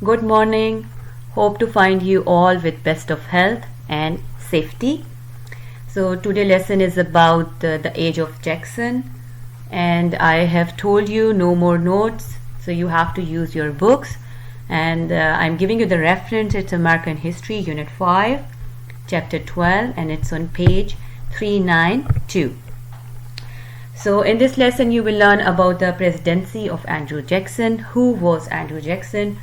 Good morning. Hope to find you all with best of health and safety. So today lesson is about the age of Jackson, and I have told you no more notes, so you have to use your books, and I'm giving you the reference. It's American History Unit 5 Chapter 12, and it's on page 392. So in this lesson you will learn about the presidency of Andrew Jackson. Who was Andrew Jackson?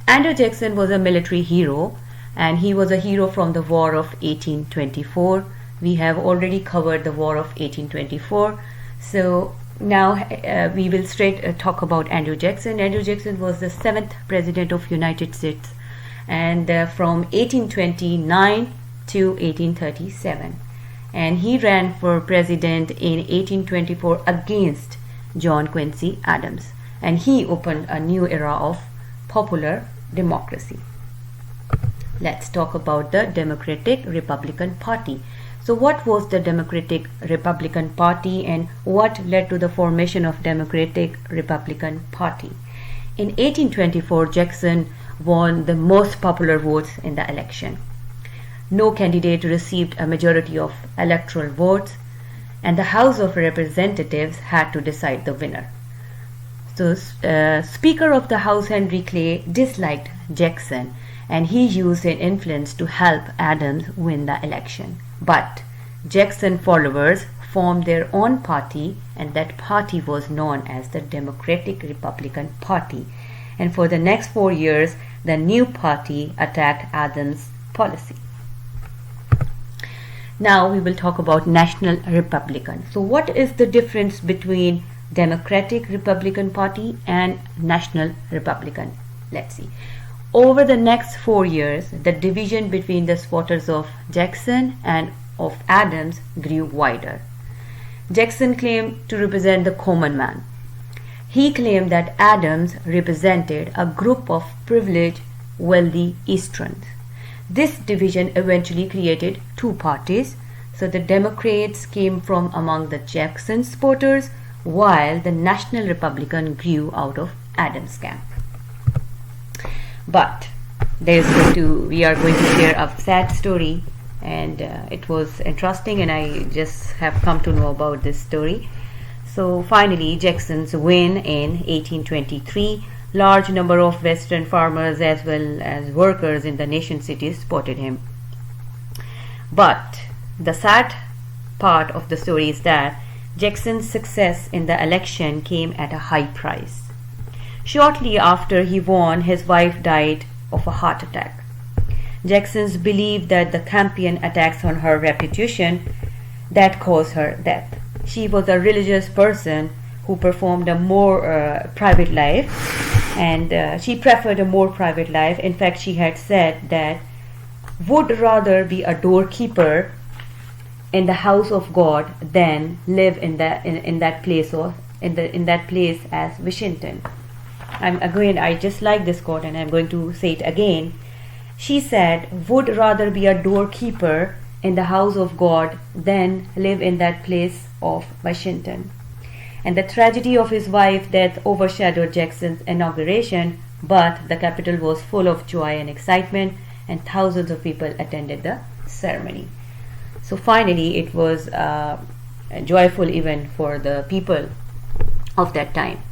Andrew Jackson was a military hero, and he was a hero from the War of 1824. We have already covered the War of 1824. So now we will straight talk about Andrew Jackson. Andrew Jackson was the 7th President of United States, and from 1829 to 1837. And he ran for president in 1824 against John Quincy Adams. And he opened a new era of popular democracy. Let's talk about the Democratic Republican Party. So what was the Democratic Republican Party and what led to the formation of Democratic Republican Party? In 1824, Jackson won the most popular votes in the election. No candidate received a majority of electoral votes, and the House of Representatives had to decide the winner. So Speaker of the House Henry Clay disliked Jackson, and he used his influence to help Adams win the election. But Jackson followers formed their own party, and that party was known as the Democratic Republican Party. And for the next 4 years, the new party attacked Adams' policy. Now we will talk about National Republican. So what is the difference between Democratic Republican Party and National Republican? Let's see. Over the next 4 years, the division between the supporters of Jackson and of Adams grew wider. Jackson claimed to represent the common man. He claimed that Adams represented a group of privileged, wealthy Easterns. This division eventually created two parties. So the Democrats came from among the Jackson supporters, while the National Republican grew out of Adams' camp. But we are going to share a sad story, and it was interesting, and I just have come to know about this story. So finally, Jackson's win in 1823. Large number of Western farmers as well as workers in the nation cities supported him. But the sad part of the story is that Jackson's success in the election came at a high price. Shortly after he won, his wife died of a heart attack. Jackson believed that the campaign attacks on her reputation that caused her death. She was a religious person who performed a more private life, and she preferred a more private life. In fact, she had said that would rather be a doorkeeper in the house of God than live in that place as Washington. I just like this quote, and I'm going to say it again. She said, would rather be a doorkeeper in the house of God than live in that place of Washington. And the tragedy of his wife's death overshadowed Jackson's inauguration, but the Capitol was full of joy and excitement, and thousands of people attended the ceremony. So finally, it was a joyful event for the people of that time.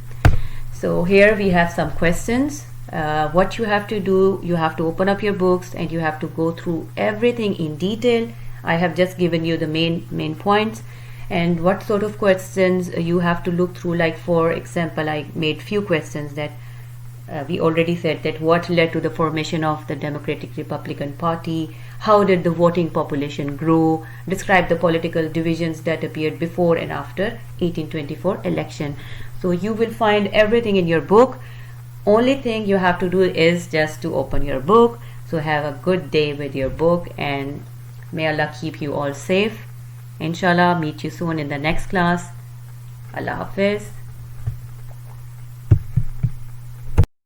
So here we have some questions. What you have to do, you have to open up your books and you have to go through everything in detail. I have just given you the main points. And what sort of questions you have to look through, like for example, I made few questions that we already said that what led to the formation of the Democratic Republican Party, how did the voting population grow, describe the political divisions that appeared before and after 1824 election. So you will find everything in your book. Only thing you have to do is just to open your book. So have a good day with your book, and may Allah keep you all safe. Inshallah, meet you soon in the next class. Allah Hafiz.